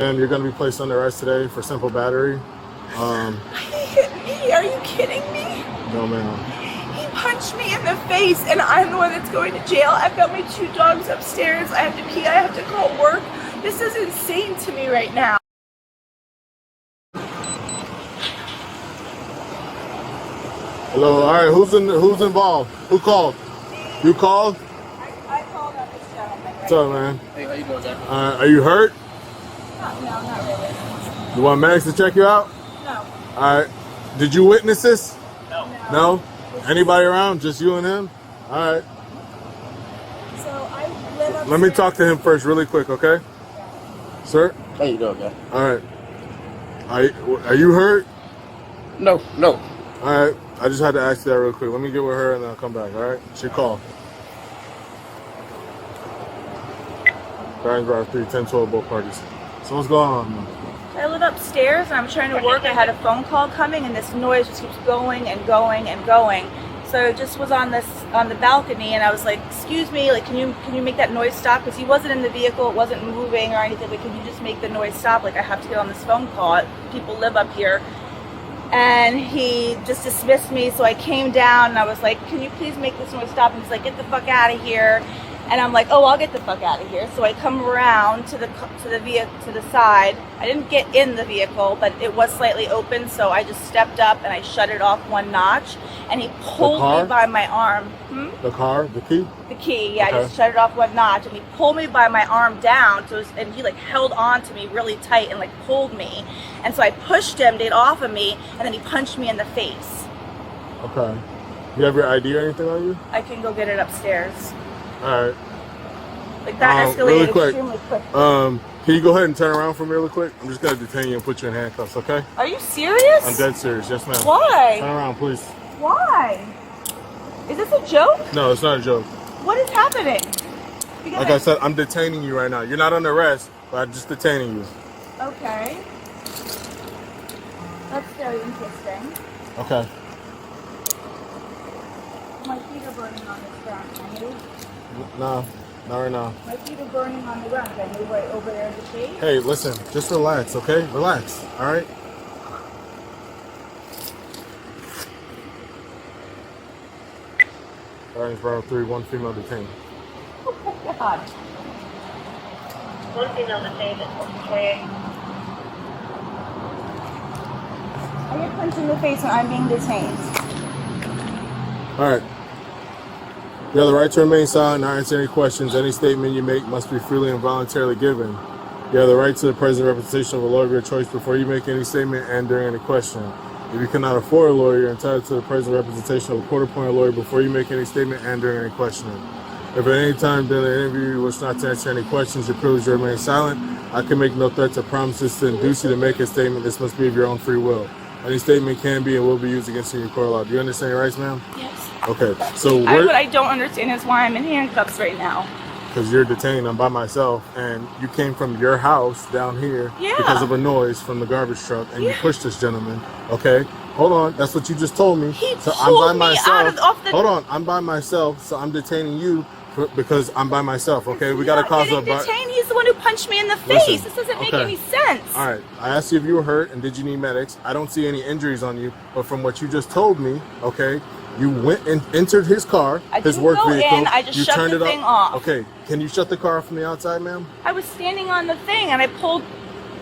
And you're going to be placed under arrest today for simple battery. Are you kidding me? No, ma'am. He punched me in the face and I'm the one that's going to jail. I've got my 2 dogs upstairs. I have to pee. I have to call work. This is insane to me right now. Hello. All right. Who's involved? Who called? You called? I called on this gentleman. Right? What's up, man? Hey, how you doing, Jack? Are you hurt? No, not really. You want medics to check you out? No. All right. Did you witness this? No. No? Anybody around? Just you and him? All right. So I live upstairs. Let me talk to him first really quick, okay? Sir? How you doing, man? All right. Are you hurt? No. All right. I just had to ask you that real quick. Let me get with her and then I'll come back, all right? She called. Barons Drive 3, 10, 12, both parties. So what's going on, man? I live upstairs and I'm trying to work. I had a phone call coming and this noise just keeps going and going and going. So I just was on the balcony and I was like, excuse me, like can you make that noise stop? Because he wasn't in the vehicle, it wasn't moving or anything, but can you just make the noise stop? Like I have to get on this phone call. People live up here. And he just dismissed me, so I came down and I was like, can you please make this noise stop? And he's like, get the fuck out of here. And I'm like, oh, I'll get the fuck out of here. So I come around to the side. I didn't get in the vehicle, but it was slightly open, so I just stepped up and I shut it off 1 notch. And he pulled me by my arm. The car? The key? The key, yeah. Okay. I just shut it off 1 notch, and he pulled me by my arm down. And he like held on to me really tight and like pulled me. And so I pushed him to get off of me, and then he punched me in the face. Okay. You have your ID or anything on you? I can go get it upstairs. All right. Like that escalated really quick. extremely quick. Can you go ahead and turn around for me really quick? I'm just going to detain you and put you in handcuffs, okay? Are you serious? I'm dead serious. Yes, ma'am. Why? Turn around, please. Why? Is this a joke? No, it's not a joke. What is happening? Because Like I said, I'm detaining you right now. You're not under arrest, but I'm just detaining you. Okay. That's very interesting. Okay. My feet are burning on this ground. Can I move? No, not right now. My feet are burning on the ground. Can I move right over there in the shade? Hey, listen, just relax, okay? Relax, all right? Barons Drive 3, 1 female detained. Oh my God. One female detained at 43. I get punched in the face when I'm being detained. All right. You have the right to remain silent, not answer any questions. Any statement you make must be freely and voluntarily given. You have the right to the present representation of a lawyer of your choice before you make any statement and during any question. If you cannot afford a lawyer, you're entitled to the present representation of a court-appointed lawyer before you make any statement and during any questioning. If at any time during the interview you wish not to answer any questions, you're privileged to remain silent. I can make no threats or promises to induce you to make a statement. This must be of your own free will. Any statement can be and will be used against you in your court of law. Do you understand your rights, ma'am? Yes. Okay, so What I don't understand is why I'm in handcuffs right now. because you're detained, I'm by myself, and you came from your house down here Yeah. because of a noise from the garbage truck, and you pushed this gentleman. Okay, hold on, that's what you just told me. He so pulled me out of off the. Hold on, I'm by myself, so I'm detaining you because I'm by myself. Okay, we got to cause a. Detained. He's the one who punched me in the face. This doesn't make any sense. All right, I asked you if you were hurt and did you need medics. I don't see any injuries on you, but from what you just told me, okay, you went and entered his car, his work vehicle. I just you shut turned the it thing off. Okay, can you shut the car off from the outside, ma'am? I was standing on the thing and I pulled.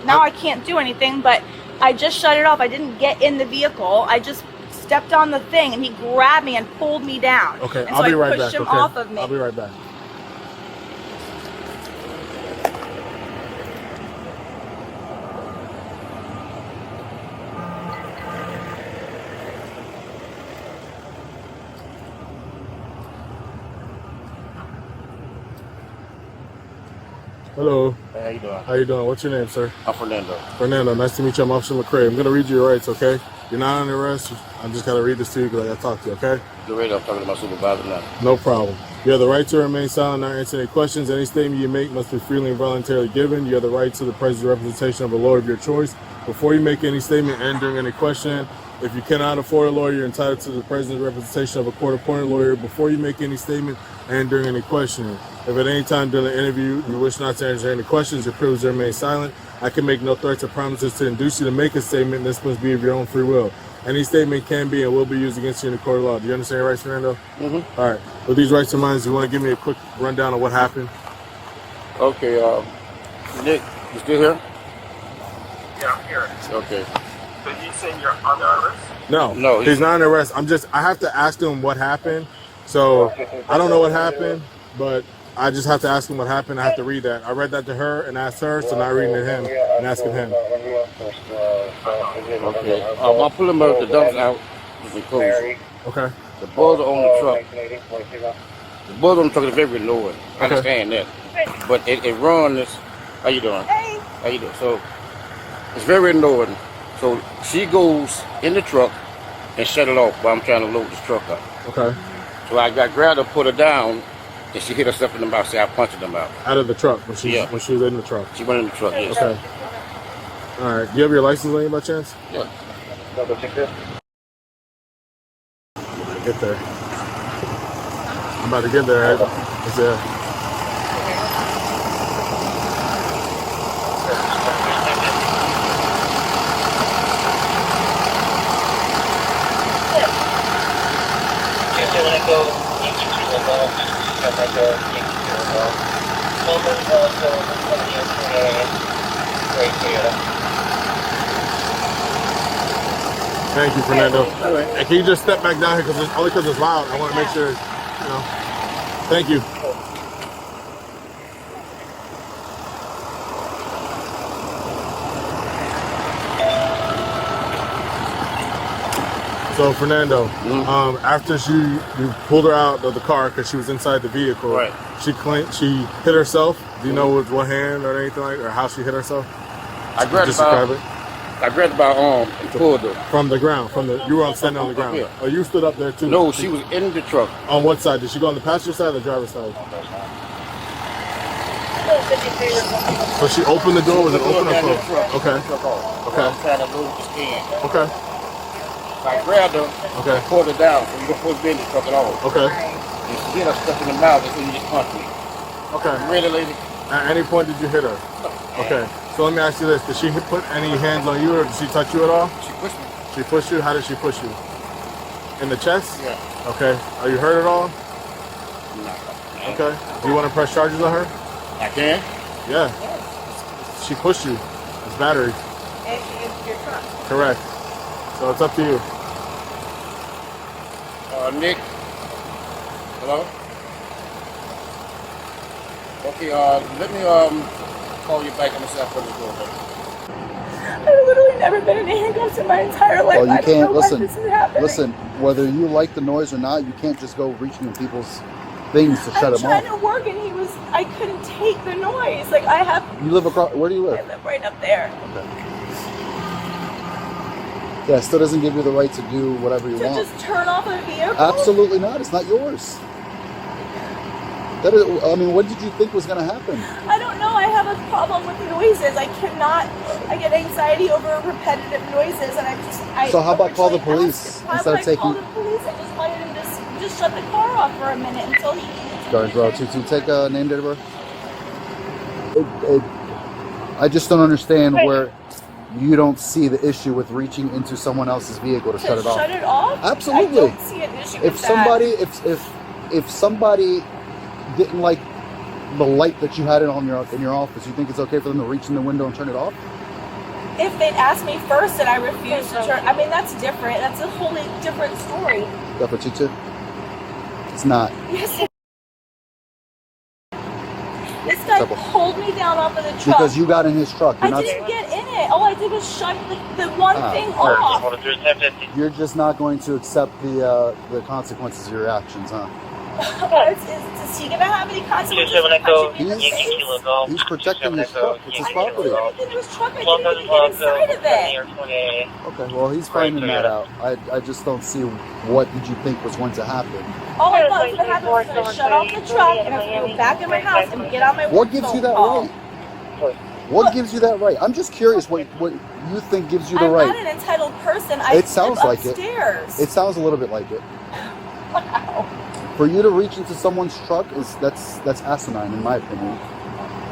Now I can't do anything, but I just shut it off. I didn't get in the vehicle. I just stepped on the thing and he grabbed me and pulled me down. Okay, and I'll be so right I back. pushed him Okay, off of me. I'll be right back. Hello. Hey, how you doing? How you doing? What's your name, sir? I'm Fernando. Fernando. Nice to meet you. I'm Officer McCray. I'm going to read you your rights, okay? You're not under arrest. I'm just going to read this to you because I got to talk to you, okay? The radio, I'm talking to my supervisor now. No problem. You have the right to remain silent, not answer any questions. Any statement you make must be freely and voluntarily given. You have the right to the present representation of a lawyer of your choice before you make any statement and during any question. If you cannot afford a lawyer, you're entitled to the present representation of a court-appointed lawyer before you make any statement and during any questioning. If at any time during the interview you wish not to answer any questions, you're privileged to remain silent. I can make no threats or promises to induce you to make a statement. This must be of your own free will. Any statement can be and will be used against you in the court of law. Do you understand your rights, Fernando? Mm-hmm. All right. With these rights in mind, do you want to give me a quick rundown of what happened? Okay, Nick, you still here? Yeah, I'm here. Okay. So you saying you're under arrest? No, he's not under arrest. I have to ask him what happened. So I don't know what happened, but I just have to ask him what happened. I have to read that. I read that to her and asked her, so now I'm reading to him and asking him. Okay. I'll pull him out the dumps out because Okay. the boys are on the truck. The boys on the truck is very annoying. I understand that. But it runs. How you doing? Hey. How you doing? So it's very annoying. So she goes in the truck and shut it off while I'm trying to load this truck up. Okay. So I grabbed her, put her down, and she hit herself in the mouth. Say I punched her in the mouth. Out of the truck when she was in the truck. She went in the truck. Yes. Okay. All right. Do you have your license on you by chance? Yeah. Get there. I'm about to get there. It's there. Thank you, Fernando. And can you just step back down here because it's loud? I want to make sure, Thank you. So Fernando, after you pulled her out of the car because she was inside the vehicle, right? She claimed she hit herself. Do you know with what hand or anything or how she hit herself? I grabbed her arm and pulled her from the ground. You were standing on the ground. Yeah. Oh, you stood up there too. No, she was in the truck. On what side? Did she go on the passenger side or the driver's side? So she opened the door. Was it open or closed? Okay. Okay. I'm trying to move the skin. Okay. I grabbed her. Okay. Pulled her down. So you don't supposed to be in the truck at all. Okay. And she hit her stuff in the mouth, and so you just punched me. Okay. Really, lady? At any point did you hit her? Okay. So let me ask you this: did she put any hands on you, or did she touch you at all? She pushed me. She pushed you. How did she push you? In the chest? Yeah. Okay. Are you hurt at all? No. Okay. Do you want to press charges on her? I can. Yeah. She pushed you. It's battery. And she is your truck. Correct. So it's up to you. Nick. Hello. Okay. Let me call you back on the cell phone a little bit. I've literally never been in handcuffs in my entire life. Well, you I don't can't know why this is happening. listen. Whether you like the noise or not, you can't just go reaching in people's things to shut I'm them trying off. to work, and I couldn't take the noise. Like I have. You live across. Where do you I live? live right up there. Okay. Yeah, it still doesn't give you the right to do whatever you To want. just turn off a vehicle? Absolutely not. It's not yours. That is. I mean, what did you think was going to happen? I don't know. I have a problem with noises. I get anxiety over repetitive noises, and So how about call the police instead instead of taking? Call the police and just let him just shut the car off for a minute until he. Guards Route 22. Take a name, date of birth. I just don't understand where you don't see the issue with reaching into someone else's vehicle to shut it off. Shut it off? Absolutely. I don't see an issue with If somebody didn't like the light that you had in your office, you think it's okay for them to reach in the window and turn it off? If they'd asked me first and I refused to turn, I mean, that's different. That's a wholly different story. That what you too? It's not. Yes. This guy pulled me down off of the truck. Because you got in his truck. I didn't get in it. All I did was shut the one thing off. You're just not going to accept the consequences of your actions, huh? Is he gonna have any consequences? He's protecting his truck. It's his property. I did his truck. I didn't even get inside of it. Okay, well, he's finding that out. I just don't see what did you think was going to happen. All I thought was gonna happen was gonna shut off the truck and I was gonna go back in my house and get on my work What gives you that phone. right? What gives you that right? I'm just curious what you think gives you the I'm right. not an entitled person. I It sounds live like upstairs. it. It sounds a little bit like it. Wow. For you to reach into someone's truck that's asinine in my opinion.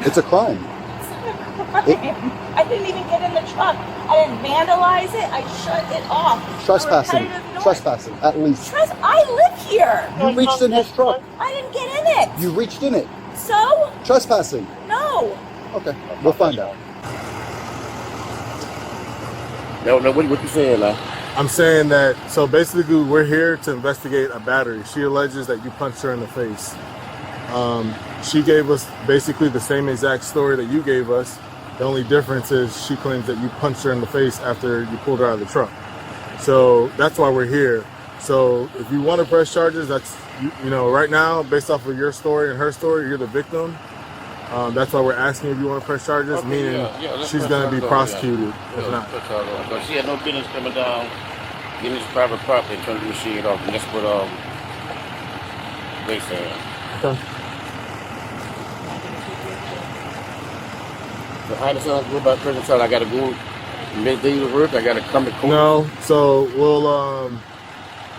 It's a crime. It's not a I didn't even get in the truck. I didn't vandalize it. I shut it off. Trespassing. Repetitive noise. Trespassing, at least. I live here. You reached in his truck. I didn't get in it. You reached in it. So? Trespassing. No. Okay, we'll find out. No, what you saying now? I'm saying that, so basically we're here to investigate a battery. She alleges that you punched her in the face. She gave us basically the same exact story that you gave us. The only difference is she claims that you punched her in the face after you pulled her out of the truck. So that's why we're here. So if you want to press charges, that's, you know, right now, based off of your story and her story, you're the victim. That's why we're asking if you want to press charges, Okay, meaning let's she's press going to be charges, prosecuted if not. Because she had no business coming down, getting this private property and turning the machine off. And that's what they saying. Okay. So how does it go about prison trial? I got to go midday to work. I got to come to court. No, so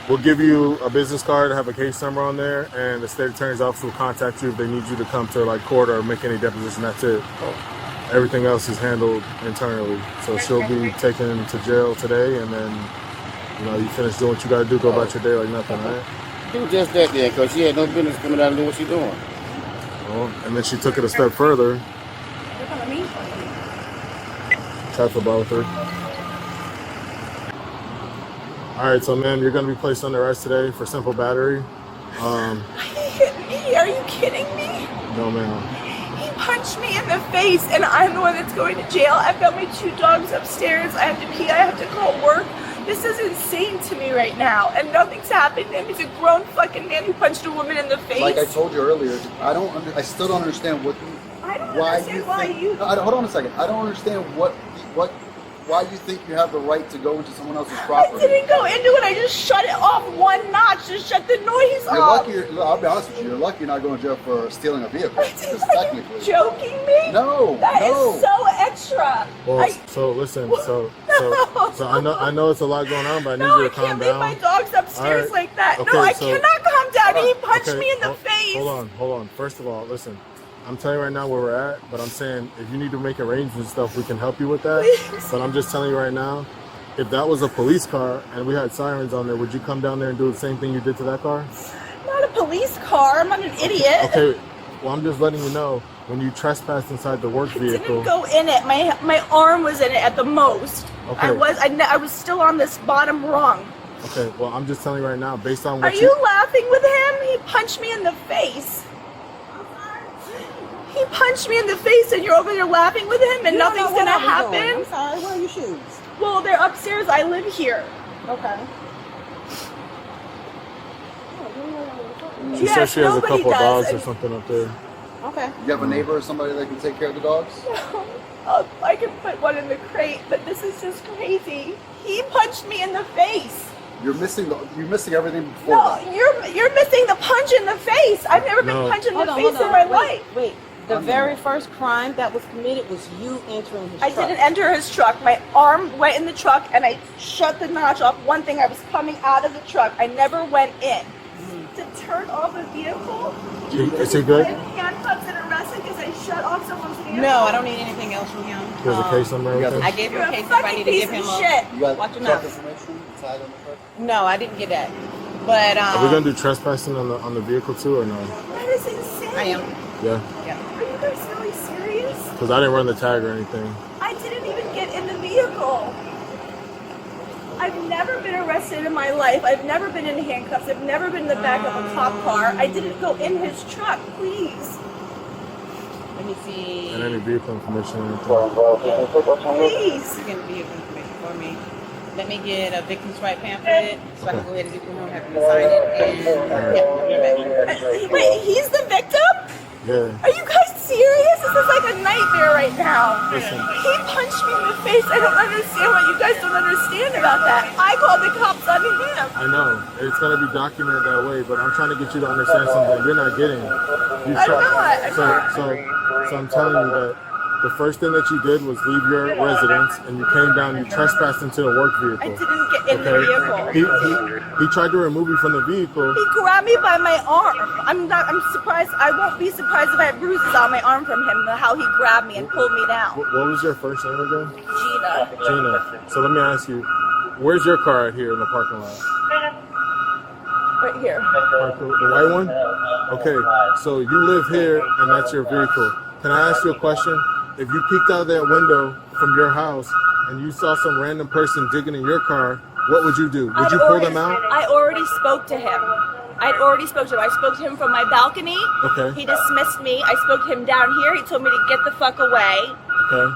we'll give you a business card, have a case number on there, and the state attorney's office will contact you if they need you to come to like court or make any deposition. That's it. Everything else is handled internally. So she'll be taken to jail today, and then you finish doing what you got to do, go about your day like nothing, right? Do just that then, because she had no business coming down and doing what she doing. Well, and then she took it a step further. Tried for both her. All right, so ma'am, you're going to be placed under arrest today for simple battery. He hit me. Are you kidding me? No, ma'am. He punched me in the face, and I'm the one that's going to jail. I've got my 2 dogs upstairs. I have to pee. I have to call work. This is insane to me right now, and nothing's happened to him. He's a grown fucking man who punched a woman in the face. Like I told you earlier, I still don't understand what. Hold on a second. I don't understand why you think you have the right to go into someone else's property. I didn't go into it. I just shut it off 1 notch to shut the noise off. I'll be honest with you. You're lucky you're not going to jail for stealing a vehicle. Just technically. Joking me? No. That is so extra. Well, so listen. So I know it's a lot going on, but I need you to calm can't down. leave my dogs upstairs like that. Okay, No, I cannot calm down. He punched me in the face. Hold on. First of all, listen. I'm telling you right now where we're at, but I'm saying if you need to make arrangements and stuff, we can help you with that. Please. But I'm just telling you right now, if that was a police car and we had sirens on there, would you come down there and do the same thing you did to that car? Not a police car. I'm not an idiot. Okay. Well, I'm just letting you know, when you trespassed inside the work vehicle. I didn't go in it. My arm was in it at the most. Okay. I was still on this bottom rung. Okay. Well, I'm just telling you right now, based on what Are you laughing with him? He punched me in the face. He punched me in the face, and you're over there laughing with him, and nothing's gonna happen. I'm sorry. Where are your shoes? Well, they're upstairs. I live here. Okay. she says she has a couple dogs or something up there. Okay. You have a neighbor or somebody that can take care of the dogs? I can put one in the crate, but this is just crazy. He punched me in the face. You're missing everything before No, that. you're missing the punch in the face. I've never been punched in the face in my life. Wait. The very first crime that was committed was you entering his truck. I didn't enter his truck. My arm went in the truck, and I shut the notch off. One thing, I was coming out of the truck. I never went in. To turn off a vehicle? Is he good? Handcuffs and arrested because I shut off someone's vehicle? No, I don't need anything else from him. There's a case number. I gave him You're a a case number. I fucking need to piece give him of a. shit. You got Watch your truck mouth. information inside on the truck? No, I didn't get that. But Are we gonna do trespassing on the vehicle too, or no? That is insane. I am. Yeah. Are you guys really serious? Because I didn't run the tag or anything. I didn't even get in the vehicle. I've never been arrested in my life. I've never been in handcuffs. I've never been in the back of a cop car. I didn't go in his truck, please. Let me see. And any vehicle information or anything. Please. You can vehicle information for me. Let me get a victim's right pamphlet so I can go ahead and get you home, have him sign it, and Wait, he's the victim? Yeah. Are you guys serious? This is like a nightmare right now. Listen. He punched me in the face. I don't understand what you guys don't understand about that. I called the cops on him. I know. It's going to be documented that way, but I'm trying to get you to understand something you're not getting. I'm not. So I'm telling you that the first thing that you did was leave your residence and you came down, you trespassed into the work vehicle. I didn't get in the vehicle. He tried to remove you from the vehicle. He grabbed me by my arm. I'm surprised. I won't be surprised if I have bruises on my arm from him, how he grabbed me and pulled me down. What was your first name again? Gina. Gina. So let me ask you, where's your car at here in the parking lot? Right here. The white one? Okay, so you live here and that's your vehicle. Can I ask you a question? If you peeked out that window from your house and you saw some random person digging in your car, what would you do? Would you pull them out? I already spoke to him. I spoke to him from my balcony. Okay. He dismissed me. I spoke to him down here. He told me to get the fuck away. Okay.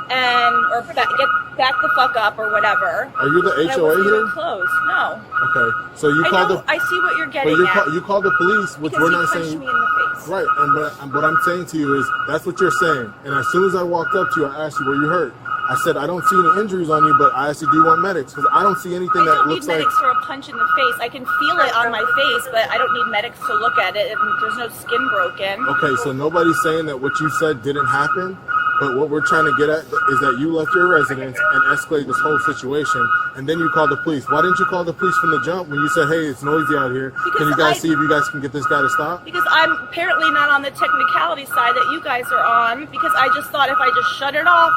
Or get back the fuck up or whatever. Are you the HOA here? Close. No. Okay. So you called the. I see what you're getting But at. you called the police, which Because we're he not punched saying. me in the face. Right, and what I'm saying to you is that's what you're saying. And as soon as I walked up to you, I asked you, were you hurt? I said, I don't see any injuries on you, but I asked you, do you want medics? Because I don't see anything that looks like... I don't need medics for a punch in the face. I can feel it on my face, but I don't need medics to look at it, and there's no skin broken. Okay, so nobody's saying that what you said didn't happen, but what we're trying to get at is that you left your residence and escalated this whole situation, and then you called the police. Why didn't you call the police from the jump when you said, hey, it's noisy out here? Can you guys see if you guys can get this guy to stop? Because I'm apparently not on the technicality side that you guys are on, because I just thought if I just shut it off,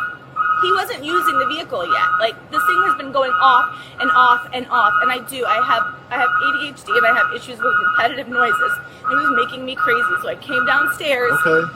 he wasn't using the vehicle yet. Like, this thing has been going off and off and off, and I have ADHD and I have issues with repetitive noises. It was making me crazy, so I came downstairs. Okay.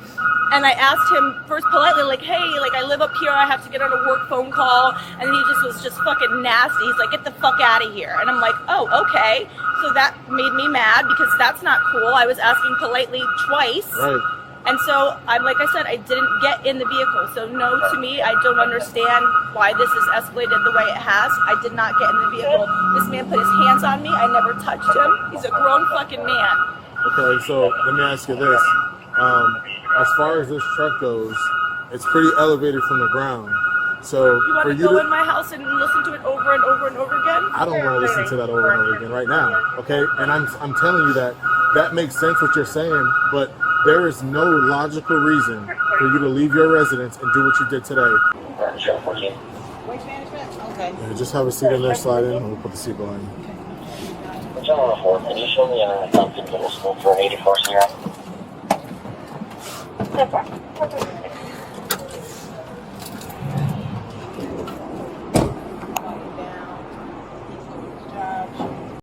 And I asked him first politely, like, hey, like, I live up here, I have to get on a work phone call. And he just was just fucking nasty. He's like, get the fuck out of here. And I'm like, oh, okay. So that made me mad because that's not cool. I was asking politely twice. Right. And so, like I said, I didn't get in the vehicle. So no, to me, I don't understand why this has escalated the way it has. I did not get in the vehicle. This man put his hands on me. I never touched him. He's a grown fucking man. Okay, so let me ask you this. As far as this truck goes, it's pretty elevated from the ground. So You want for to you go in my house and listen to it over and over and over again? I don't want to listen to that over and over again right now. Okay, and I'm telling you that makes sense what you're saying, but there is no logical reason for you to leave your residence and do what you did today. Waste management? Okay. Yeah, just have a seat in there, slide in, and we'll put the seatbelt on. Can you show me something middle school for 84 0?